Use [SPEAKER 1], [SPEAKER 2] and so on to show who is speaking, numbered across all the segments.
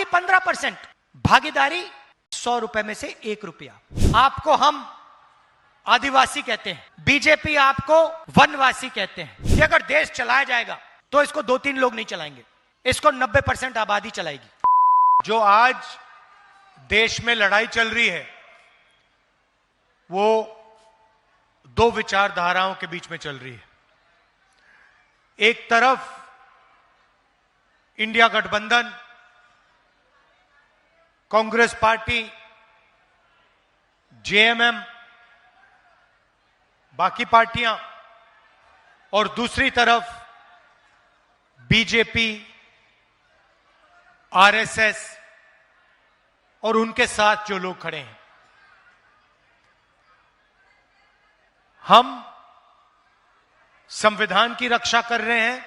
[SPEAKER 1] आबादी 15%, भागीदारी 100 रुपए में से 1 रुपया। आपको हम आदिवासी कहते हैं, बीजेपी आपको वनवासी कहते हैं। कि अगर देश चलाया जाएगा तो इसको 2-3 लोग नहीं चलाएंगे, इसको 90% आबादी चलाएगी।
[SPEAKER 2] जो आज देश में लड़ाई चल रही है वो दो विचारधाराओं के बीच में चल रही है। एक तरफ इंडिया गठबंधन, कांग्रेस पार्टी, जेएमएम, बाकी पार्टियां, और दूसरी तरफ बीजेपी, आरएसएस और उनके साथ जो लोग खड़े हैं। हम संविधान की रक्षा कर रहे हैं,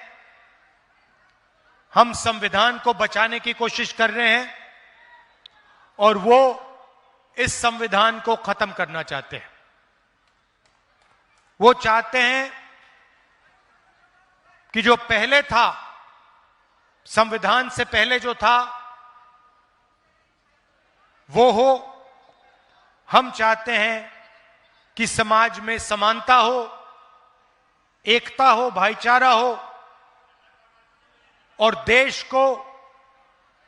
[SPEAKER 2] हम संविधान को बचाने की कोशिश कर रहे हैं और वो इस संविधान को खत्म करना चाहते हैं। वो चाहते हैं कि जो पहले था, संविधान से पहले जो था वो हो। हम चाहते हैं कि समाज में समानता हो, एकता हो, भाईचारा हो और देश को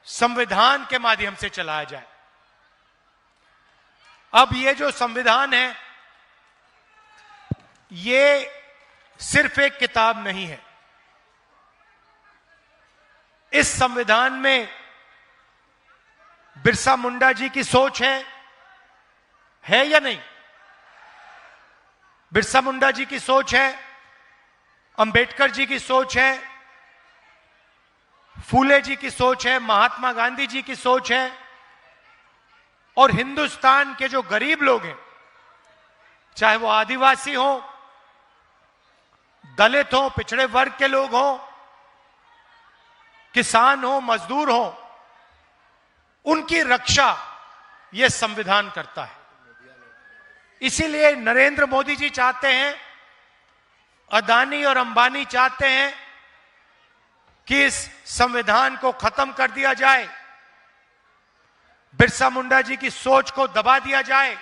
[SPEAKER 2] संविधान के माध्यम से चलाया जाए। अब ये जो संविधान है ये सिर्फ एक किताब नहीं है। इस संविधान में बिरसा मुंडा जी की सोच है या नहीं? बिरसा मुंडा जी की सोच है, अंबेडकर जी की सोच है, फूले जी की सोच है, महात्मा गांधी जी की सोच है और हिंदुस्तान के जो गरीब लोग हैं, चाहे वो आदिवासी हो, दलित हो, पिछड़े वर्ग के लोग हो, किसान हो, मजदूर हो, उनकी रक्षा यह संविधान करता है। इसीलिए नरेंद्र मोदी जी चाहते हैं, अदानी और अंबानी चाहते हैं कि इस संविधान को खत्म कर दिया जाए, बिरसा मुंडा जी की सोच को दबा दिया जाए,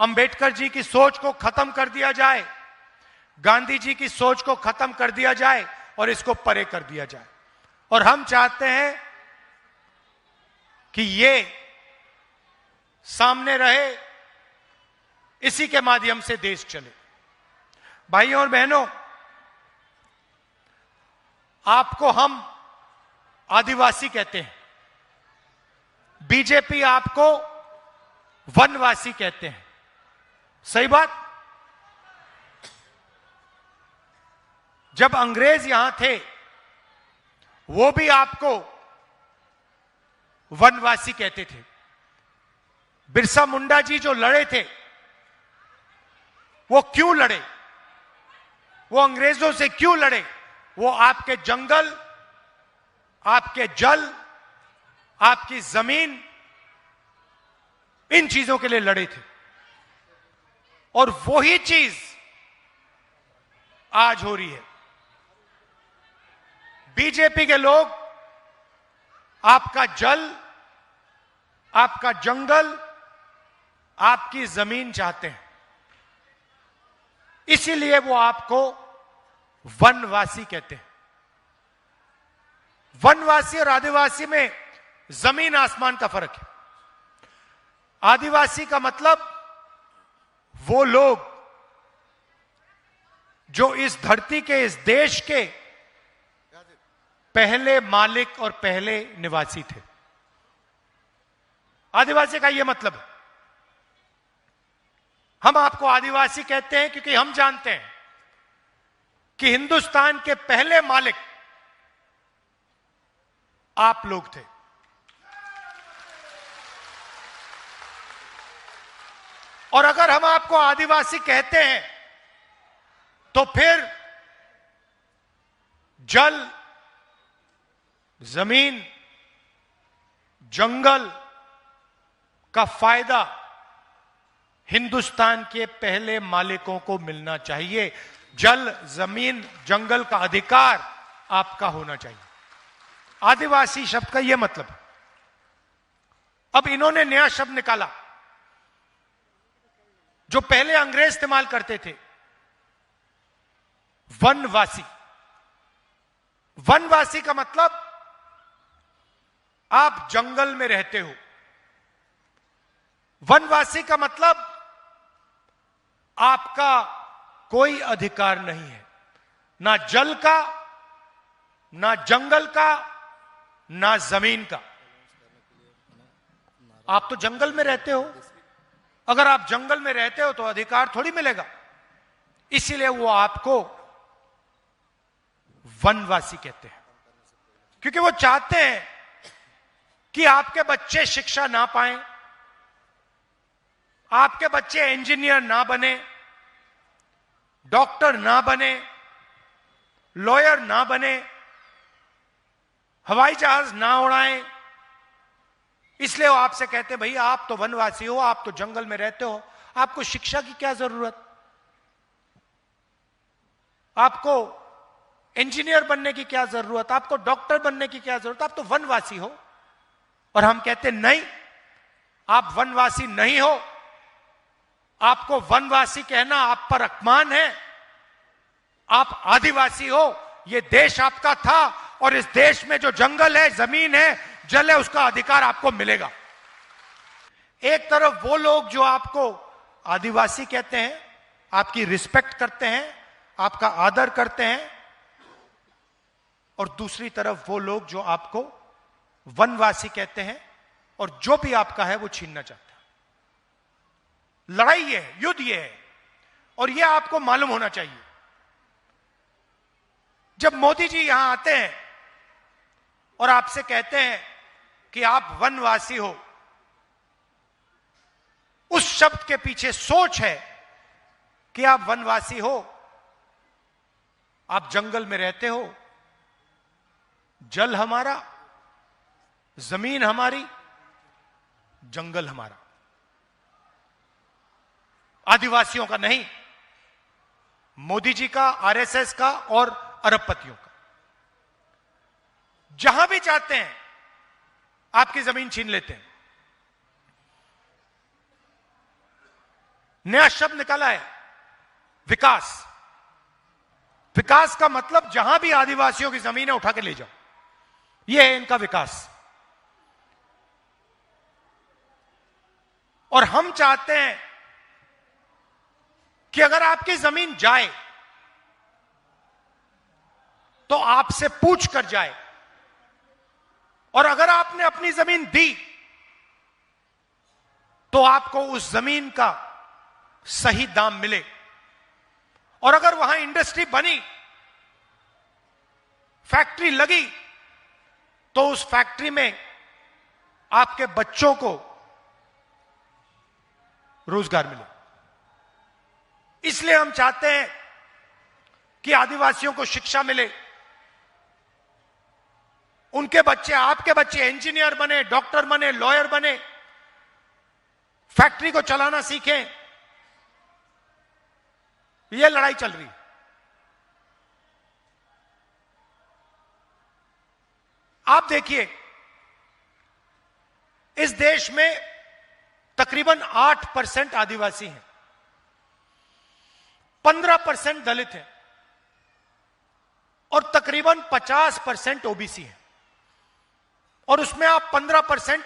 [SPEAKER 2] अंबेडकर जी की सोच को खत्म कर दिया जाए, गांधी जी की सोच को खत्म कर दिया जाए और इसको परे कर दिया जाए। और हम चाहते हैं कि ये सामने रहे, इसी के माध्यम से देश चले। भाइयों और बहनों, आपको हम आदिवासी कहते हैं, बीजेपी आपको वनवासी कहते हैं। सही बात? जब अंग्रेज यहां थे वो भी आपको वनवासी कहते थे। बिरसा मुंडा जी जो लड़े थे वो क्यों लड़े? वो अंग्रेजों से क्यों लड़े? वो आपके जंगल, आपके जल, आपकी जमीन, इन चीजों के लिए लड़े थे। और वही चीज आज हो रही है। बीजेपी के लोग आपका जल, आपका जंगल, आपकी जमीन चाहते हैं। इसीलिए वो आपको वनवासी कहते हैं। वनवासी और आदिवासी में जमीन आसमान का फर्क है। आदिवासी का मतलब वो लोग जो इस धरती के, इस देश के पहले मालिक और पहले निवासी थे। आदिवासी का यह मतलब है। हम आपको आदिवासी कहते हैं क्योंकि हम जानते हैं कि हिंदुस्तान के पहले मालिक आप लोग थे। और अगर हम आपको आदिवासी कहते हैं तो फिर जल, जमीन, जंगल का फायदा हिंदुस्तान के पहले मालिकों को मिलना चाहिए। जल, जमीन, जंगल का अधिकार आपका होना चाहिए। आदिवासी शब्द का यह मतलब है। अब इन्होंने नया शब्द निकाला जो पहले अंग्रेज इस्तेमाल करते थे, वनवासी। वनवासी का मतलब आप जंगल में रहते हो। वनवासी का मतलब आपका कोई अधिकार नहीं है, ना जल का, ना जंगल का, ना जमीन का। आप तो जंगल में रहते हो, अगर आप जंगल में रहते हो तो अधिकार थोड़ी मिलेगा। इसीलिए वो आपको वनवासी कहते हैं, क्योंकि वो चाहते हैं कि आपके बच्चे शिक्षा ना पाएं, आपके बच्चे इंजीनियर ना बने, डॉक्टर ना बने, लॉयर ना बने, हवाई जहाज ना उड़ाएं। इसलिए वो आपसे कहते हैं भाई आप तो वनवासी हो, आप तो जंगल में रहते हो, आपको शिक्षा की क्या जरूरत, आपको इंजीनियर बनने की क्या जरूरत, आपको डॉक्टर बनने की क्या जरूरत, आप तो वनवासी हो। और हम कहते नहीं, आप वनवासी नहीं हो, आपको वनवासी कहना आप पर अपमान है। आप आदिवासी हो, यह देश आपका था और इस देश में जो जंगल है, जमीन है, जल है, उसका अधिकार आपको मिलेगा। एक तरफ वो लोग जो आपको आदिवासी कहते हैं, आपकी रिस्पेक्ट करते हैं, आपका आदर करते हैं, और दूसरी तरफ वो लोग जो आपको वनवासी कहते हैं और जो भी आपका है वो छीनना चाहते हैं। लड़ाई ये है, युद्ध ये है, और ये आपको मालूम होना चाहिए। जब मोदी जी यहां आते हैं और आपसे कहते हैं कि आप वनवासी हो, उस शब्द के पीछे सोच है कि आप वनवासी हो, आप जंगल में रहते हो, जल हमारा, जमीन हमारी, जंगल हमारा, आदिवासियों का नहीं, मोदी जी का, आरएसएस का और अरबपतियों का। जहां भी चाहते हैं आपकी जमीन छीन लेते हैं। नया शब्द निकाला है, विकास। विकास का मतलब जहां भी आदिवासियों की जमीन है उठा के ले जाओ, यह है इनका विकास। और हम चाहते हैं कि अगर आपकी जमीन जाए तो आपसे पूछ कर जाए, और अगर आपने अपनी जमीन दी तो आपको उस जमीन का सही दाम मिले। और अगर वहां इंडस्ट्री बनी, फैक्ट्री लगी, तो उस फैक्ट्री में आपके बच्चों को रोजगार मिले। इसलिए हम चाहते हैं कि आदिवासियों को शिक्षा मिले, उनके बच्चे, आपके बच्चे इंजीनियर बने, डॉक्टर बने, लॉयर बने, फैक्ट्री को चलाना सीखें। यह लड़ाई चल रही है। आप देखिए, इस देश में तकरीबन 8% आदिवासी हैं, 15% दलित हैं और तकरीबन 50% ओबीसी हैं, और उसमें आप 15%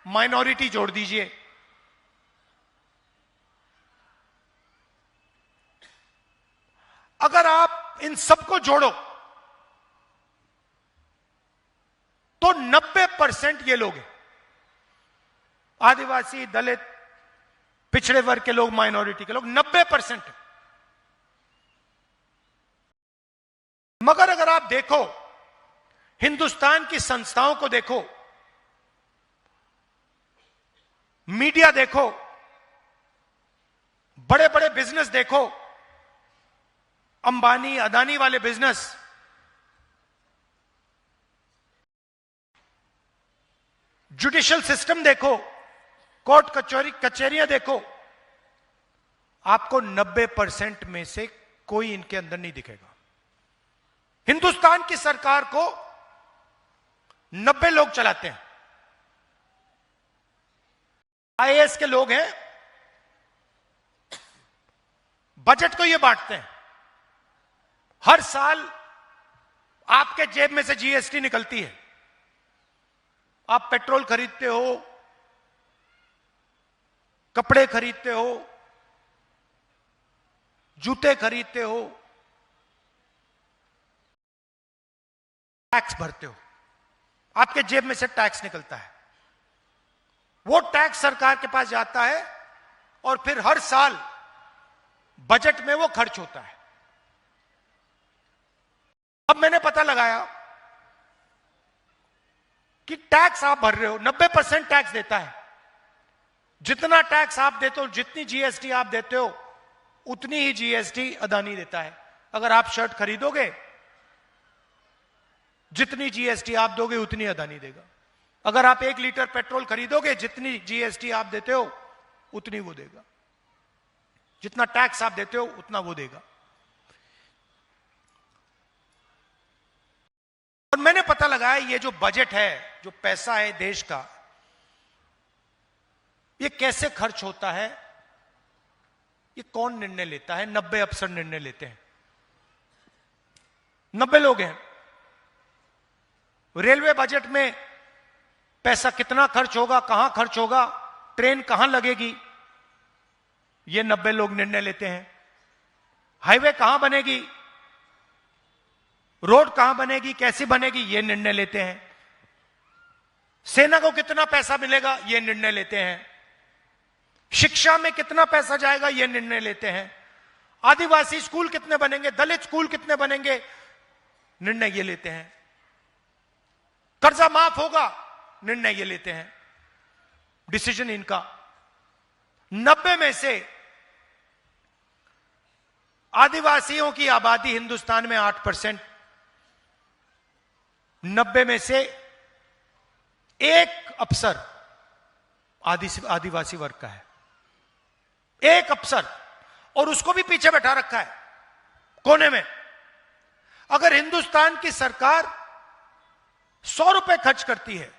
[SPEAKER 2] माइनॉरिटी जोड़ दीजिए। अगर आप इन सबको जोड़ो तो 90% ये लोग हैं, आदिवासी, दलित, पिछड़े वर्ग के लोग, माइनॉरिटी के लोग 90% है। मगर अगर आप देखो, हिंदुस्तान की संस्थाओं को देखो, मीडिया देखो, बड़े बड़े बिजनेस देखो, अंबानी, अदानी वाले बिजनेस, जुडिशियल सिस्टम देखो, कोर्ट कचहरियां देखो, आपको 90% में से कोई इनके अंदर नहीं दिखेगा। हिंदुस्तान की सरकार को 90 लोग चलाते हैं, आईएएस के लोग हैं, बजट को ये बांटते हैं। हर साल आपके जेब में से जीएसटी निकलती है। आप पेट्रोल खरीदते हो, कपड़े खरीदते हो, जूते खरीदते हो, टैक्स भरते हो, आपके जेब में से टैक्स निकलता है। वो टैक्स सरकार के पास जाता है और फिर हर साल बजट में वो खर्च होता है। अब मैंने पता लगाया कि टैक्स आप भर रहे हो, 90% टैक्स देता है। जितना टैक्स आप देते हो, जितनी जीएसटी आप देते हो, उतनी ही जीएसटी अदानी देता है। अगर आप शर्ट खरीदोगे, जितनी जीएसटी आप दोगे उतनी अदानी देगा। अगर आप 1 लीटर पेट्रोल खरीदोगे, जितनी जीएसटी आप देते हो उतनी वो देगा। जितना टैक्स आप देते हो उतना वो देगा। और मैंने पता लगाया ये जो बजट है, जो पैसा है देश का, ये कैसे खर्च होता है, ये कौन निर्णय लेता है? 90 अफसर निर्णय लेते हैं। 90 लोग हैं। रेलवे बजट में पैसा कितना खर्च होगा, कहां खर्च होगा, ट्रेन कहां लगेगी, ये 90 लोग निर्णय लेते हैं। हाईवे कहां बनेगी, रोड कहां बनेगी, कैसी बनेगी, ये निर्णय लेते हैं। सेना को कितना पैसा मिलेगा, ये निर्णय लेते हैं। शिक्षा में कितना पैसा जाएगा, ये निर्णय लेते हैं। आदिवासी स्कूल कितने बनेंगे, दलित स्कूल कितने बनेंगे, निर्णय ये लेते हैं। कर्जा माफ होगा, निर्णय ये लेते हैं। डिसीजन इनका। 90 में से आदिवासियों की आबादी हिंदुस्तान में 8%। 90 में से एक अफसर आदिवासी वर्ग का है। एक अफसर, और उसको भी पीछे बैठा रखा है कोने में। अगर हिंदुस्तान की सरकार 100 रुपए खर्च करती है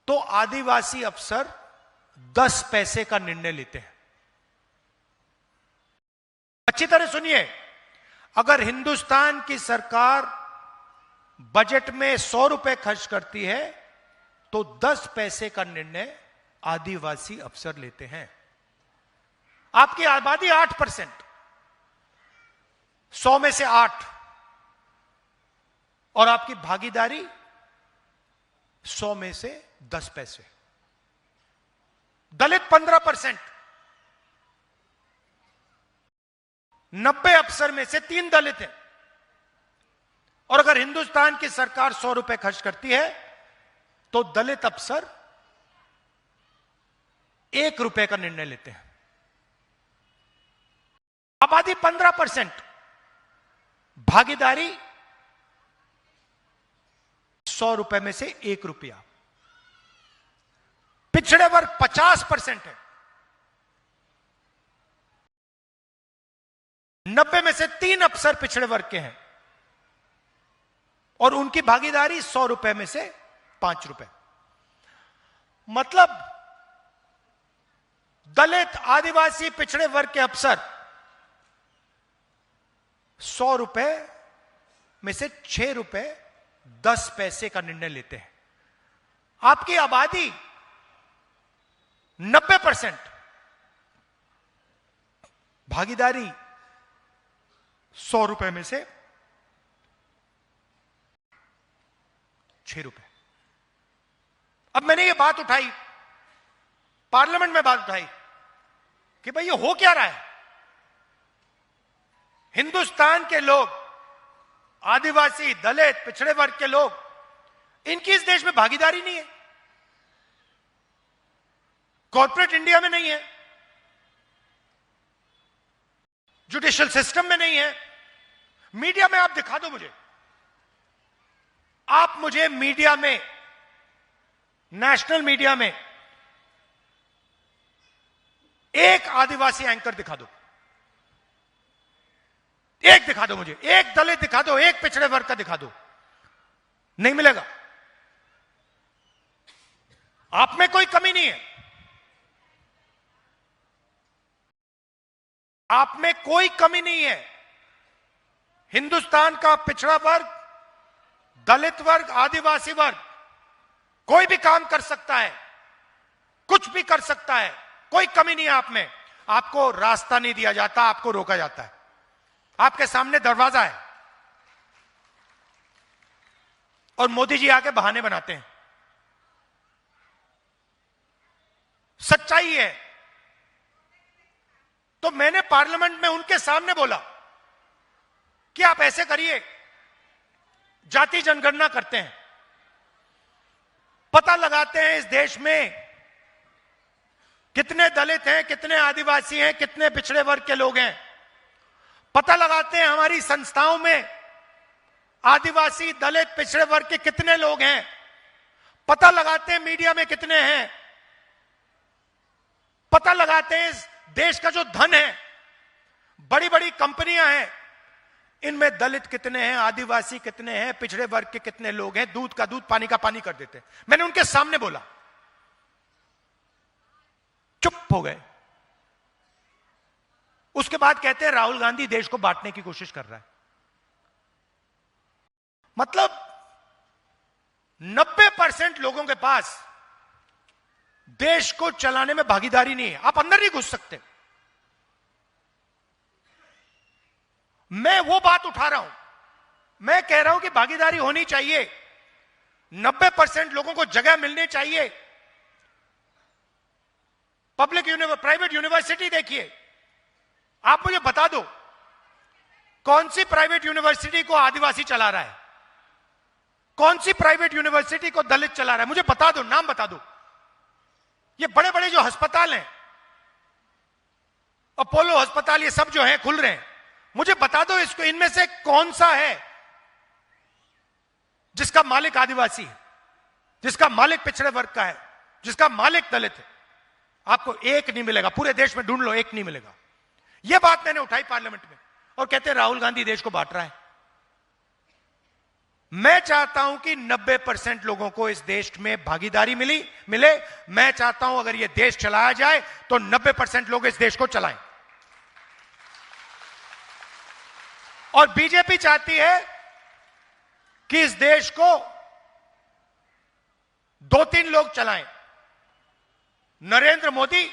[SPEAKER 2] तो आदिवासी अफसर 10 पैसे का निर्णय लेते हैं। अच्छी तरह सुनिए, अगर हिंदुस्तान की सरकार बजट में 100 रुपए खर्च करती है तो 10 पैसे का निर्णय आदिवासी अफसर लेते हैं। आपकी आबादी 8%, 100 में से 8, और आपकी भागीदारी 100 में से 10 पैसे। दलित 15%, 90 अफसर में से 3 दलित हैं। और अगर हिंदुस्तान की सरकार 100 रुपए खर्च करती है तो दलित अफसर 1 रुपए का निर्णय लेते हैं। आबादी 15%, भागीदारी 100 रुपए में से 1 रुपया। पिछड़े वर्ग 50% है। 90 में से 3 अफसर पिछड़े वर्ग के हैं और उनकी भागीदारी 100 रुपए में से 5 रुपए। मतलब दलित, आदिवासी, पिछड़े वर्ग के अफसर 100 रुपए में से 6 रुपए 10 पैसे का निर्णय लेते हैं। आपकी आबादी 90%, भागीदारी 100 रुपए में से 6 रुपए। अब मैंने ये बात उठाई, पार्लियामेंट में बात उठाई कि भाई ये हो क्या रहा है। हिंदुस्तान के लोग, आदिवासी, दलित, पिछड़े वर्ग के लोग, इनकी इस देश में भागीदारी नहीं है। कॉर्पोरेट इंडिया में नहीं है, जुडिशियल सिस्टम में नहीं है, मीडिया में आप दिखा दो मुझे। आप मुझे मीडिया में, नेशनल मीडिया में एक आदिवासी एंकर दिखा दो, एक दिखा दो मुझे, एक दलित दिखा दो, एक पिछड़े वर्ग का दिखा दो, नहीं मिलेगा। आप में कोई कमी नहीं है, आप में कोई कमी नहीं है। हिंदुस्तान का पिछड़ा वर्ग, दलित वर्ग, आदिवासी वर्ग कोई भी काम कर सकता है, कुछ भी कर सकता है, कोई कमी नहीं है आप में। आपको रास्ता नहीं दिया जाता, आपको रोका जाता है। आपके सामने दरवाजा है और मोदी जी आके बहाने बनाते हैं। सच्चाई है। तो मैंने पार्लियामेंट में उनके सामने बोला कि आप ऐसे करिए, जाति जनगणना करते हैं, पता लगाते हैं इस देश में कितने दलित हैं, कितने आदिवासी हैं, कितने पिछड़े वर्ग के लोग हैं। पता लगाते हैं हमारी संस्थाओं में आदिवासी, दलित, पिछड़े वर्ग के कितने लोग हैं। पता लगाते हैं मीडिया में कितने हैं। पता लगाते हैं इस देश का जो धन है, बड़ी बड़ी कंपनियां हैं, इनमें दलित कितने हैं, आदिवासी कितने हैं, पिछड़े वर्ग के कितने लोग हैं। दूध का दूध, पानी का पानी कर देते हैं। मैंने उनके सामने बोला, चुप हो गए। उसके बाद कहते हैं राहुल गांधी देश को बांटने की कोशिश कर रहा है। मतलब 90% लोगों के पास देश को चलाने में भागीदारी नहीं है। आप अंदर नहीं घुस सकते। मैं वो बात उठा रहा हूं, मैं कह रहा हूं कि भागीदारी होनी चाहिए, 90% लोगों को जगह मिलनी चाहिए। प्राइवेट यूनिवर्सिटी देखिए, आप मुझे बता दो कौन सी प्राइवेट यूनिवर्सिटी को आदिवासी चला रहा है, कौन सी प्राइवेट यूनिवर्सिटी को दलित चला रहा है, मुझे बता दो, नाम बता दो। ये बड़े बड़े जो अस्पताल हैं, अपोलो अस्पताल, ये सब जो हैं खुल रहे हैं, मुझे बता दो इसको, इनमें से कौन सा है जिसका मालिक आदिवासी है, जिसका मालिक पिछड़े वर्ग का है, जिसका मालिक दलित है। आपको एक नहीं मिलेगा, पूरे देश में ढूंढ लो, एक नहीं मिलेगा। यह बात मैंने उठाई पार्लियामेंट में, और कहते हैं राहुल गांधी देश को बांट रहा है। मैं चाहता हूं कि 90% लोगों को इस देश में भागीदारी मिले। मैं चाहता हूं अगर यह देश चलाया जाए तो 90% लोग इस देश को चलाएं। और बीजेपी चाहती है कि इस देश को 2-3 लोग चलाएं, नरेंद्र मोदी,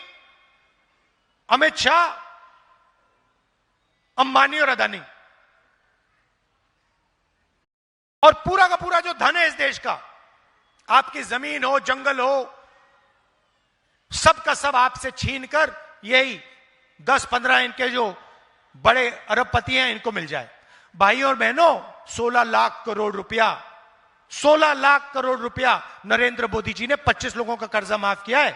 [SPEAKER 2] अमित शाह, अंबानी और अदानी। और पूरा का पूरा जो धन है इस देश का, आपकी जमीन हो, जंगल हो, सब का सब आपसे छीनकर यही 10-15 इनके जो बड़े अरबपति हैं इनको मिल जाए। भाई और बहनों, 16 लाख करोड़ रुपया, 16 लाख करोड़ रुपया नरेंद्र मोदी जी ने 25 लोगों का कर्जा माफ किया है।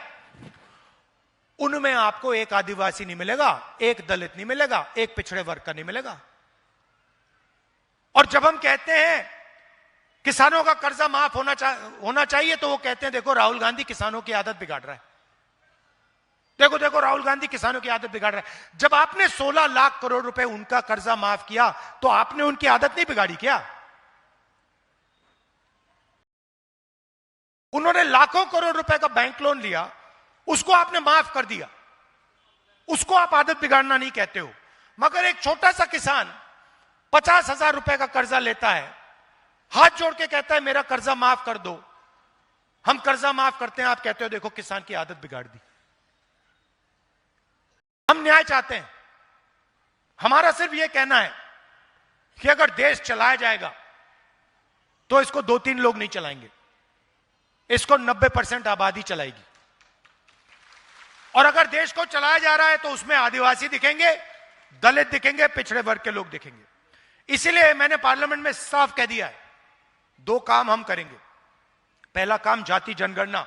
[SPEAKER 2] उनमें आपको एक आदिवासी नहीं मिलेगा, एक दलित नहीं मिलेगा, एक पिछड़े वर्ग का नहीं मिलेगा। और जब हम कहते हैं किसानों का कर्जा माफ होना चाहिए, तो वो कहते हैं देखो राहुल गांधी किसानों की आदत बिगाड़ रहा है, देखो देखो राहुल गांधी किसानों की आदत बिगाड़ रहा है। जब आपने 16 लाख करोड़ रुपए उनका कर्जा माफ किया, तो आपने उनकी आदत नहीं बिगाड़ी क्या? उन्होंने लाखों करोड़ रुपए का बैंक लोन लिया, उसको आपने माफ कर दिया, उसको आप आदत बिगाड़ना नहीं कहते हो। मगर एक छोटा सा किसान 50,000 रुपए का कर्जा लेता है, हाथ जोड़ के कहता है मेरा कर्जा माफ कर दो, हम कर्जा माफ करते हैं, आप कहते हो देखो किसान की आदत बिगाड़ दी। हम न्याय चाहते हैं। हमारा सिर्फ यह कहना है कि अगर देश चलाया जाएगा तो इसको 2-3 लोग नहीं चलाएंगे, इसको 90% आबादी चलाएगी। और अगर देश को चलाया जा रहा है तो उसमें आदिवासी दिखेंगे, दलित दिखेंगे, पिछड़े वर्ग के लोग दिखेंगे। इसीलिए मैंने पार्लियामेंट में साफ कह दिया है, 2 काम हम करेंगे। पहला काम जाति जनगणना,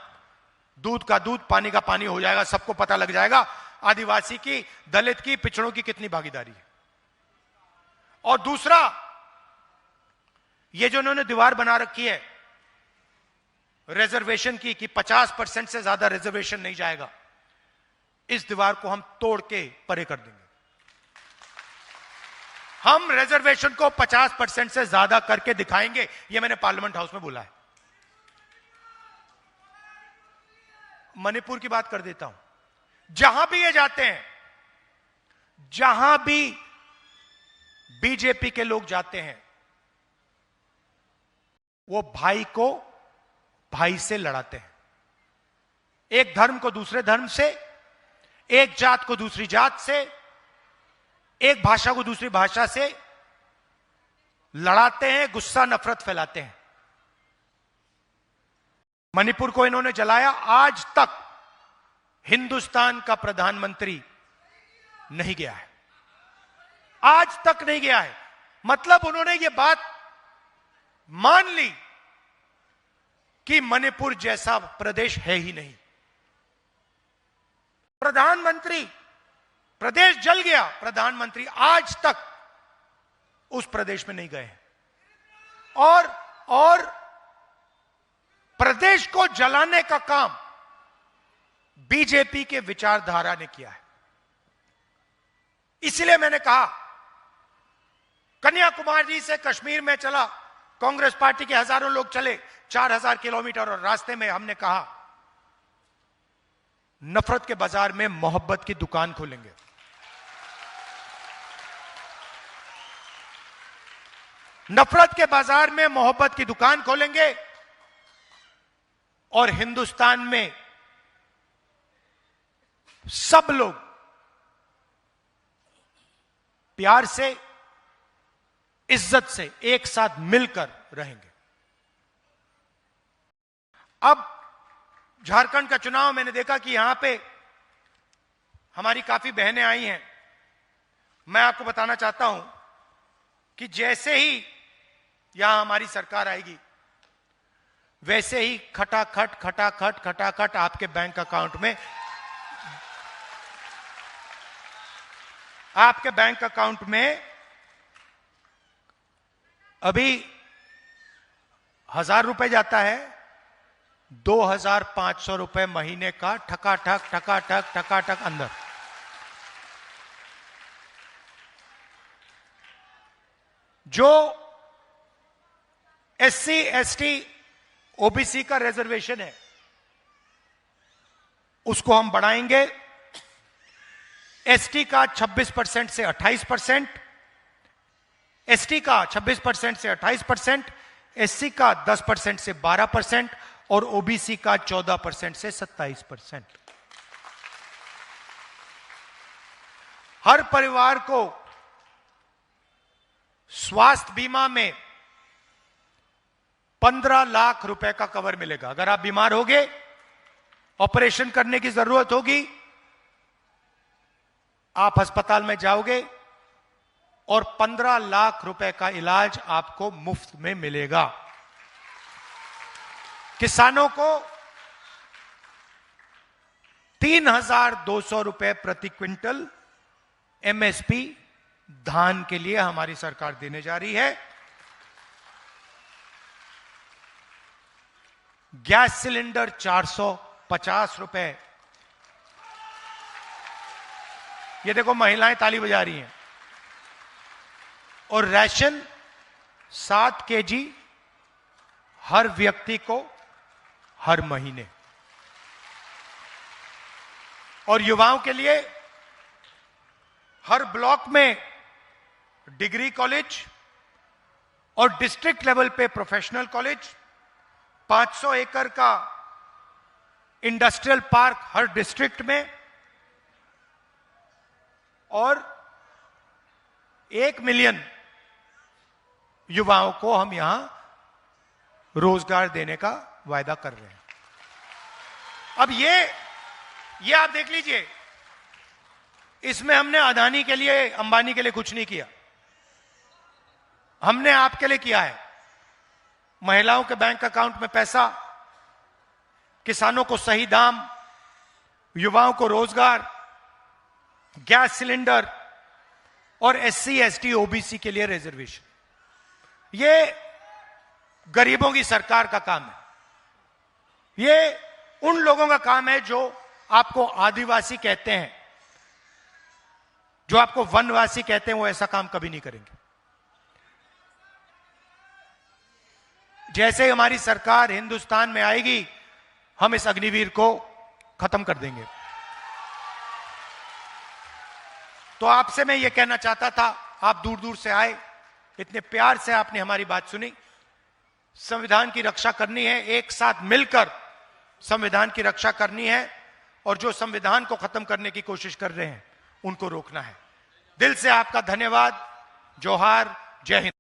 [SPEAKER 2] दूध का दूध, पानी का पानी हो जाएगा, सबको पता लग जाएगा आदिवासी की, दलित की, पिछड़ों की कितनी भागीदारी है। और दूसरा, ये जो उन्होंने दीवार बना रखी है रिजर्वेशन की कि 50% से ज्यादा रिजर्वेशन नहीं जाएगा, इस दीवार को हम तोड़ के परे कर देंगे। हम रिजर्वेशन को 50% से ज्यादा करके दिखाएंगे, यह मैंने पार्लियामेंट हाउस में बोला है। मणिपुर की बात कर देता हूं। जहां भी ये जाते हैं, जहां भी बीजेपी के लोग जाते हैं, वो भाई को भाई से लड़ाते हैं। एक धर्म को दूसरे धर्म से, एक जात को दूसरी जात से, एक भाषा को दूसरी भाषा से लड़ाते हैं, गुस्सा नफरत फैलाते हैं। मणिपुर को इन्होंने जलाया। आज तक हिंदुस्तान का प्रधानमंत्री नहीं गया है, आज तक नहीं गया है। मतलब उन्होंने ये बात मान ली कि मणिपुर जैसा प्रदेश है ही नहीं। प्रधानमंत्री, प्रदेश जल गया, प्रधानमंत्री आज तक उस प्रदेश में नहीं गए हैं। और प्रदेश को जलाने का काम बीजेपी के विचारधारा ने किया है। इसलिए मैंने कहा, कन्याकुमारी से कश्मीर में चला, कांग्रेस पार्टी के हजारों लोग चले 4000 किलोमीटर, और रास्ते में हमने कहा नफरत के बाजार में मोहब्बत की दुकान खोलेंगे। नफरत के बाजार में मोहब्बत की दुकान खोलेंगे और हिंदुस्तान में सब लोग प्यार से, इज्जत से एक साथ मिलकर रहेंगे। अब झारखंड का चुनाव मैंने देखा कि यहां पे हमारी काफी बहनें आई हैं। मैं आपको बताना चाहता हूं कि जैसे ही यहां हमारी सरकार आएगी, वैसे ही खटाखट खटाखट खटाखट आपके बैंक अकाउंट में, आपके बैंक अकाउंट में अभी 1000 रुपए जाता है, 2500 रुपए महीने का ठकाठक ठकाठक ठकाठक अंदर। जो एससी एसटी ओबीसी का रिजर्वेशन है उसको हम बढ़ाएंगे। एसटी का 26% से 28%, एसटी का 26% से 28%, एससी का 10% से 12% और ओबीसी का 14% से 27%। हर परिवार को स्वास्थ्य बीमा में 15 लाख रुपए का कवर मिलेगा। अगर आप बीमार होगे, ऑपरेशन करने की जरूरत होगी, आप अस्पताल में जाओगे और 15 लाख रुपए का इलाज आपको मुफ्त में मिलेगा। किसानों को 3200 रुपए प्रति क्विंटल एमएसपी धान के लिए हमारी सरकार देने जा रही है। गैस सिलेंडर 450 रुपए। ये देखो महिलाएं ताली बजा रही हैं। और राशन 7 केजी हर व्यक्ति को हर महीने। और युवाओं के लिए हर ब्लॉक में डिग्री कॉलेज और डिस्ट्रिक्ट लेवल पे प्रोफेशनल कॉलेज, 500 एकड़ का इंडस्ट्रियल पार्क हर डिस्ट्रिक्ट में, और 1 मिलियन युवाओं को हम यहां रोजगार देने का वायदा कर रहे हैं। अब ये आप देख लीजिए, इसमें हमने अदानी के लिए, अंबानी के लिए कुछ नहीं किया, हमने आपके लिए किया है। महिलाओं के बैंक अकाउंट में पैसा, किसानों को सही दाम, युवाओं को रोजगार, गैस सिलेंडर और एससी एसटी ओबीसी के लिए रिजर्वेशन। ये गरीबों की सरकार का काम है। ये उन लोगों का काम है जो आपको आदिवासी कहते हैं, जो आपको वनवासी कहते हैं, वो ऐसा काम कभी नहीं करेंगे। जैसे ही हमारी सरकार हिंदुस्तान में आएगी, हम इस अग्निवीर को खत्म कर देंगे। तो आपसे मैं ये कहना चाहता था, आप दूर दूर से आए, इतने प्यार से आपने हमारी बात सुनी। संविधान की रक्षा करनी है, एक साथ मिलकर संविधान की रक्षा करनी है, और जो संविधान को खत्म करने की कोशिश कर रहे हैं उनको रोकना है। दिल से आपका धन्यवाद। जोहार, जय हिंद।